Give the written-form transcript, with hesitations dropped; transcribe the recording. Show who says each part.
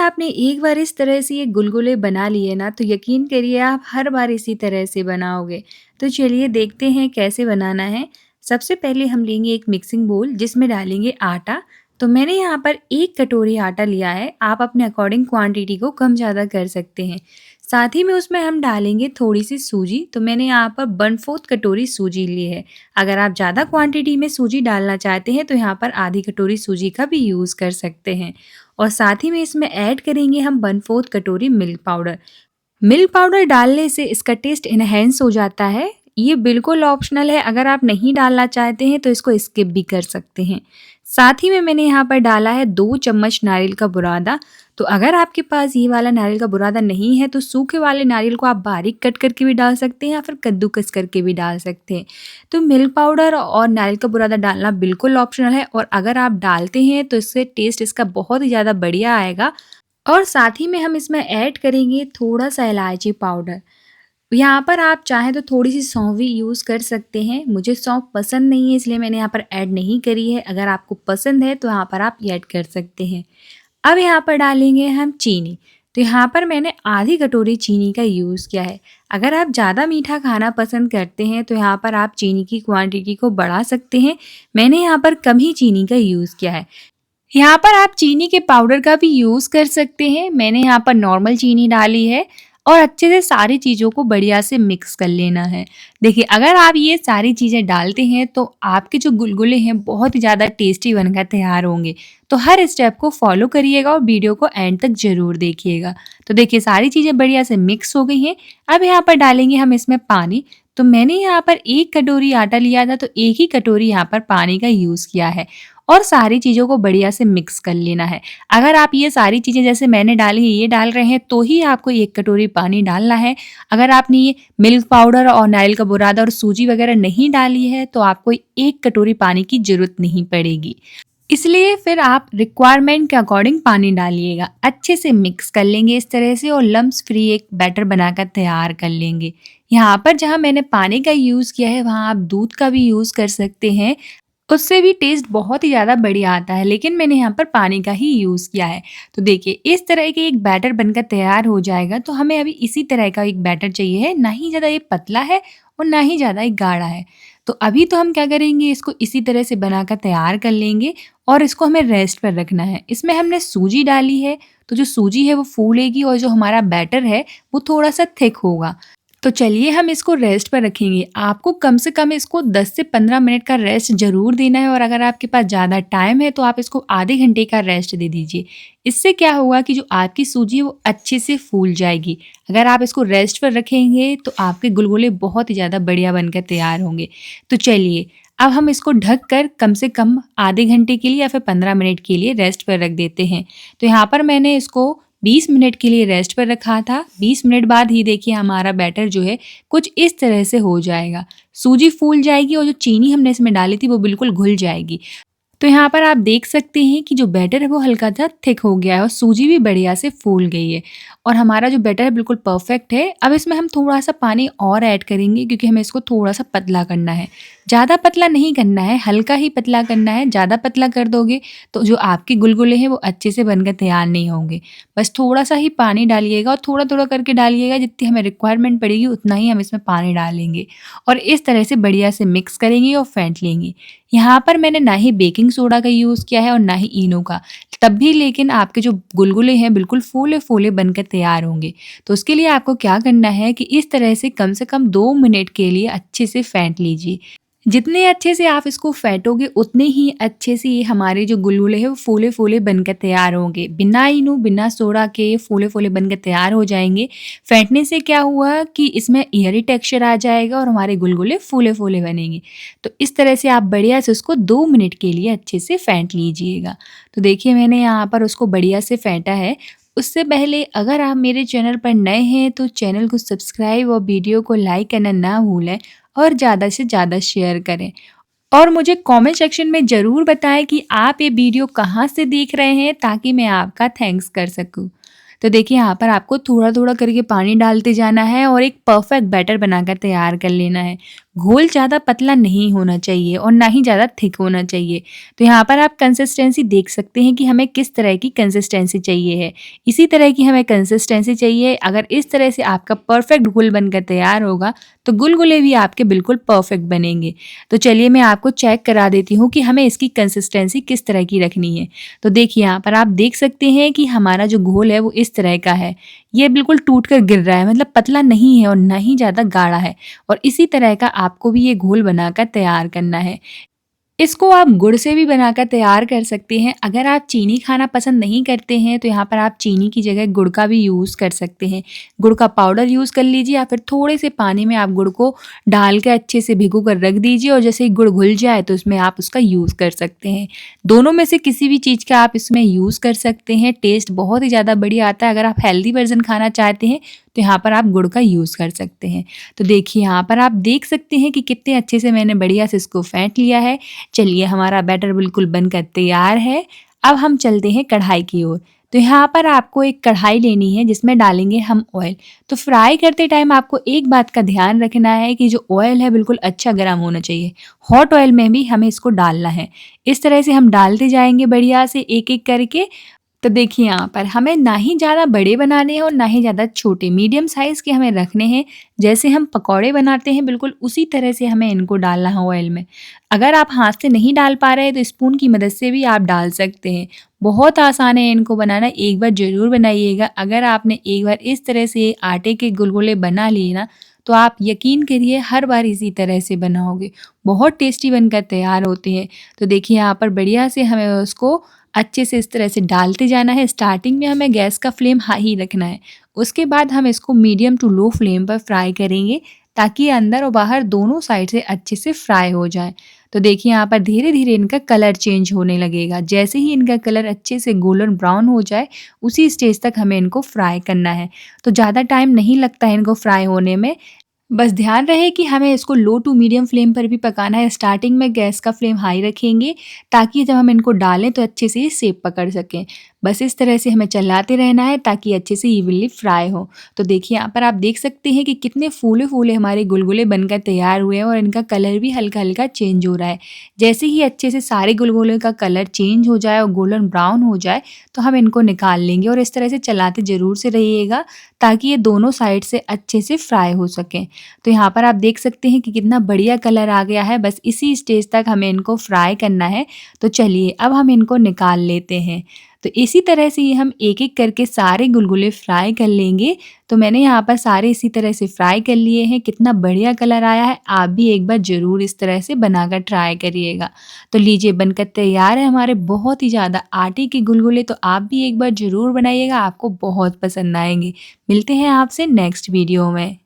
Speaker 1: आपने एक बार इस तरह से ये गुलगुले बना लिए ना तो यकीन करिए आप हर बार इसी तरह से बनाओगे। तो चलिए देखते हैं कैसे बनाना है। सबसे पहले हम लेंगे एक मिक्सिंग बोल जिसमें डालेंगे आटा। तो मैंने यहाँ पर 1 कटोरी आटा लिया है, आप अपने अकॉर्डिंग क्वांटिटी को कम ज़्यादा कर सकते हैं। साथ ही में उसमें हम डालेंगे थोड़ी-सी सूजी, तो मैंने यहाँ पर 1/4 कटोरी सूजी ली है। अगर आप ज़्यादा क्वांटिटी में सूजी डालना चाहते हैं तो यहाँ पर आधी कटोरी सूजी का भी यूज़ कर सकते हैं। और साथ ही में इसमें ऐड करेंगे हम 1/4 कटोरी मिल्क पाउडर। मिल्क पाउडर डालने से इसका टेस्ट एनहांस हो जाता है। ये बिल्कुल ऑप्शनल है, अगर आप नहीं डालना चाहते हैं तो इसको स्किप भी कर सकते हैं। साथ ही में मैंने यहाँ पर डाला है 2 चम्मच नारियल का बुरादा। तो अगर आपके पास ये वाला नारियल का बुरादा नहीं है तो सूखे वाले नारियल को आप बारीक कट करके भी डाल सकते हैं या फिर कद्दूकस करके भी डाल सकते हैं। तो मिल्क पाउडर और नारियल का बुरादा डालना बिल्कुल ऑप्शनल है, और अगर आप डालते हैं तो इससे टेस्ट इसका बहुत ही ज़्यादा बढ़िया आएगा। और साथ ही में हम इसमें ऐड करेंगे थोड़ा-सा इलायची पाउडर। यहाँ पर आप चाहें तो थोड़ी-सी सौंफ भी यूज़ कर सकते हैं। मुझे सौंफ पसंद नहीं है इसलिए मैंने यहाँ पर ऐड नहीं करी है। अगर आपको पसंद है तो यहाँ पर आप ऐड कर सकते हैं। अब यहाँ पर डालेंगे हम चीनी। तो यहाँ पर मैंने आधी कटोरी चीनी का यूज़ किया है। अगर आप ज़्यादा मीठा खाना पसंद करते हैं तो यहाँ पर आप चीनी की क्वांटिटी को बढ़ा सकते हैं। मैंने यहाँ पर कम ही चीनी का यूज़ किया है। यहाँ पर आप चीनी के पाउडर का भी यूज़ कर सकते हैं। मैंने यहाँ पर नॉर्मल चीनी डाली है और अच्छे से सारी चीज़ों को बढ़िया से मिक्स कर लेना है। देखिए, अगर आप ये सारी चीज़ें डालते हैं तो आपके जो गुलगुले हैं बहुत ही ज़्यादा टेस्टी बनकर तैयार होंगे। तो हर स्टेप को फॉलो करिएगा और वीडियो को एंड तक ज़रूर देखिएगा। तो देखिए, सारी चीज़ें बढ़िया से मिक्स हो गई हैं। अब यहाँ पर डालेंगे हम इसमें पानी। तो मैंने यहाँ पर 1 कटोरी आटा लिया था तो 1 ही कटोरी यहाँ पर पानी का यूज़ किया है। और सारी चीज़ों को बढ़िया से मिक्स कर लेना है। अगर आप ये सारी चीज़ें जैसे मैंने डाली ये डाल रहे हैं तो ही आपको 1 कटोरी पानी डालना है। अगर आपने ये मिल्क पाउडर और नारियल का बुरादा और सूजी वगैरह नहीं डाली है तो आपको 1 कटोरी पानी की ज़रूरत नहीं पड़ेगी। इसलिए फिर आप रिक्वायरमेंट के अकॉर्डिंग पानी डालिएगा। अच्छे से मिक्स कर लेंगे इस तरह से और लम्स फ्री एक बैटर बनाकर तैयार कर लेंगे। यहाँ पर जहाँ मैंने पानी का यूज़ किया है वहाँ आप दूध का भी यूज़ कर सकते हैं। उससे भी टेस्ट बहुत ही ज़्यादा बढ़िया आता है, लेकिन मैंने यहाँ पर पानी का ही यूज़ किया है। तो देखिए, इस तरह के एक बैटर बनकर तैयार हो जाएगा। तो हमें अभी इसी तरह का एक बैटर चाहिए है, ना ही ज़्यादा ये पतला है और ना ही ज़्यादा ये गाढ़ा है। तो अभी तो हम क्या करेंगे, इसको इसी तरह से बनाकर तैयार कर लेंगे और इसको हमें रेस्ट पर रखना है। इसमें हमने सूजी डाली है, तो जो सूजी है वो फूलेगी और जो हमारा बैटर है वो थोड़ा-सा थिक होगा। तो चलिए हम इसको रेस्ट पर रखेंगे। आपको कम से कम इसको 10 से 15 मिनट का रेस्ट ज़रूर देना है, और अगर आपके पास ज़्यादा टाइम है तो आप इसको आधे घंटे का रेस्ट दे दीजिए। इससे क्या होगा कि जो आपकी सूजी है वो अच्छे से फूल जाएगी। अगर आप इसको रेस्ट पर रखेंगे तो आपके गुलगुले बहुत ही ज़्यादा बढ़िया बनकर तैयार होंगे। तो चलिए, अब हम इसको ढक कर कम से कम आधे घंटे के लिए या फिर 15 मिनट के लिए रेस्ट पर रख देते हैं। तो यहाँ पर मैंने इसको 20 मिनट के लिए रेस्ट पर रखा था। 20 मिनट बाद ही देखिए हमारा बैटर जो है कुछ इस तरह से हो जाएगा। सूजी फूल जाएगी और जो चीनी हमने इसमें डाली थी वो बिल्कुल घुल जाएगी। तो यहाँ पर आप देख सकते हैं कि जो बैटर है वो हल्का सा थिक हो गया है और सूजी भी बढ़िया से फूल गई है और हमारा जो बैटर है बिल्कुल परफेक्ट है। अब इसमें हम थोड़ा सा पानी और ऐड करेंगे क्योंकि हमें इसको थोड़ा सा पतला करना है। ज़्यादा पतला नहीं करना है, हल्का ही पतला करना है। ज़्यादा पतला कर दोगे तो जो आपके गुलगुले हैं वो अच्छे से बनकर तैयार नहीं होंगे। बस थोड़ा सा ही पानी डालिएगा और थोड़ा-थोड़ा करके डालिएगा, जितनी हमें रिक्वायरमेंट पड़ेगी उतना ही हम इसमें पानी डालेंगे और इस तरह से बढ़िया से मिक्स करेंगे और फेंट लेंगे। यहाँ पर मैंने ना ही बेकिंग सोडा का यूज़ किया है और ना ही इनो का, तब भी लेकिन आपके जो गुलगुले हैं बिल्कुल फूले-फूले बनकर तैयार होंगे। तो उसके लिए आपको क्या करना है कि इस तरह से कम 2 मिनट के लिए अच्छे से फेंट लीजिए। जितने अच्छे से आप इसको फेंटोगे उतने ही अच्छे से ये हमारे जो गुलगुले हैं वो फूले-फूले बनकर तैयार होंगे। बिना इनो, बिना सोडा के ये फूले-फूले बनकर तैयार हो जाएँगे। फेंटने से क्या हुआ कि इसमें एयरी टेक्सचर आ जाएगा और हमारे गुलगुले फूले-फूले बनेंगे। तो इस तरह से आप बढ़िया से उसको 2 मिनट के लिए अच्छे से फेंट लीजिएगा। तो देखिए मैंने यहाँ पर उसको बढ़िया से फेंटा है। उससे पहले अगर आप मेरे चैनल पर नए हैं तो चैनल को सब्सक्राइब और वीडियो को लाइक करना ना भूलें और ज़्यादा से ज़्यादा शेयर करें। और मुझे कमेंट सेक्शन में ज़रूर बताएं कि आप ये वीडियो कहाँ से देख रहे हैं ताकि मैं आपका थैंक्स कर सकूँ। तो देखिए यहाँ पर आपको थोड़ा-थोड़ा करके पानी डालते जाना है और एक परफेक्ट बैटर बनाकर तैयार कर लेना है। घोल ज़्यादा पतला नहीं होना चाहिए और ना ही ज़्यादा थिक होना चाहिए। तो यहाँ पर आप कंसिस्टेंसी देख सकते हैं कि हमें किस तरह की कंसिस्टेंसी चाहिए है। इसी तरह की हमें कंसिस्टेंसी चाहिए। अगर इस तरह से आपका परफेक्ट घोल बनकर तैयार होगा, तो गुलगुले भी आपके बिल्कुल परफेक्ट बनेंगे। तो चलिए मैं आपको चेक करा देती हूँ कि हमें इसकी कंसिस्टेंसी किस तरह की रखनी है। तो देखिए यहाँ पर आप देख सकते हैं कि हमारा जो घोल है वो इस तरह का है। ये बिल्कुल टूट कर गिर रहा है, मतलब पतला नहीं है और ना ही ज़्यादा गाढ़ा है। और इसी तरह का आपको भी ये घोल बनाकर तैयार करना है। इसको आप गुड़ से भी बनाकर तैयार कर सकते हैं। अगर आप चीनी खाना पसंद नहीं करते हैं, तो यहाँ पर आप चीनी की जगह गुड़ का भी यूज़ कर सकते हैं। गुड़ का पाउडर यूज़ कर लीजिए या फिर थोड़े से पानी में आप गुड़ को डाल के अच्छे से भिगो कर रख दीजिए और जैसे ही गुड़ घुल जाए तो उसमें आप उसका यूज़ कर सकते हैं। दोनों में से किसी भी चीज़ का आप इसमें यूज़ कर सकते हैं। टेस्ट बहुत ही ज़्यादा बढ़िया आता है। अगर आप हेल्दी वर्ज़न खाना चाहते हैं, तो यहाँ पर आप गुड़ का यूज़ कर सकते हैं। तो देखिए यहाँ पर आप देख सकते हैं कि कितने अच्छे से मैंने बढ़िया से इसको फेंट लिया है। चलिए हमारा बैटर बिल्कुल बनकर तैयार है। अब हम चलते हैं कढ़ाई की ओर। तो यहाँ पर आपको एक कढ़ाई लेनी है जिसमें डालेंगे हम ऑयल। तो फ्राई करते टाइम आपको एक बात का ध्यान रखना है कि जो ऑयल है बिल्कुल अच्छा गर्म होना चाहिए। हॉट ऑयल में भी हमें इसको डालना है। इस तरह से हम डालते जाएंगे बढ़िया से एक-एक करके। तो देखिए यहाँ पर हमें ना ही ज़्यादा बड़े बनाने हैं और ना ही ज़्यादा छोटे, मीडियम साइज़ के हमें रखने हैं। जैसे हम पकौड़े बनाते हैं बिल्कुल उसी तरह से हमें इनको डालना है ऑयल में। अगर आप हाथ से नहीं डाल पा रहे हैं तो स्पून की मदद से भी आप डाल सकते हैं। बहुत आसान है इनको बनाना, एक बार ज़रूर बनाइएगा। अगर आपने एक बार इस तरह से आटे के गुलगुले बना लिए ना, तो आप यकीन करिए हर बार इसी तरह से बनाओगे। बहुत टेस्टी बनकर तैयार होते हैं। तो देखिए यहाँ पर बढ़िया से हमें उसको अच्छे से इस तरह से डालते जाना है। स्टार्टिंग में हमें गैस का फ्लेम हाई ही रखना है। उसके बाद हम इसको मीडियम टू लो फ्लेम पर फ्राई करेंगे ताकि अंदर और बाहर दोनों साइड से अच्छे से फ्राई हो जाए। तो देखिए यहाँ पर धीरे-धीरे इनका कलर चेंज होने लगेगा। जैसे ही इनका कलर अच्छे से गोल्डन ब्राउन हो जाए, उसी स्टेज तक हमें इनको फ्राई करना है। तो ज़्यादा टाइम नहीं लगता है इनको फ्राई होने में। बस ध्यान रहे कि हमें इसको लो टू मीडियम फ्लेम पर भी पकाना है। स्टार्टिंग में गैस का फ्लेम हाई रखेंगे ताकि जब हम इनको डालें तो अच्छे से ये सेक पकड़ सकें। बस इस तरह से हमें चलाते रहना है ताकि अच्छे से इवनली फ्राई हो। तो देखिए यहाँ पर आप देख सकते हैं कि कितने फूले-फूले हमारे गुलगुले बनकर तैयार हुए हैं और इनका कलर भी हल्का-हल्का चेंज हो रहा है। जैसे ही अच्छे से सारे गुलगुले का कलर चेंज हो जाए और गोल्डन ब्राउन हो जाए, तो हम इनको निकाल लेंगे और इस तरह से चलाते ज़रूर से रहिएगा ताकि ये दोनों साइड से अच्छे से फ्राई हो सकें। तो यहाँ पर आप देख सकते हैं कि कितना बढ़िया कलर आ गया है। बस इसी स्टेज तक हमें इनको फ्राई करना है। तो चलिए अब हम इनको निकाल लेते हैं। तो इसी तरह से ये हम एक-एक करके सारे गुलगुले फ्राई कर लेंगे। तो मैंने यहाँ पर सारे इसी तरह से फ्राई कर लिए हैं। कितना बढ़िया कलर आया है। आप भी एक बार ज़रूर इस तरह से बनाकर ट्राई करिएगा। तो लीजिए बनकर तैयार है हमारे बहुत ही ज़्यादा आटे के गुलगुले। तो आप भी एक बार ज़रूर बनाइएगा, आपको बहुत पसंद आएँगे। मिलते हैं आपसे नेक्स्ट वीडियो में।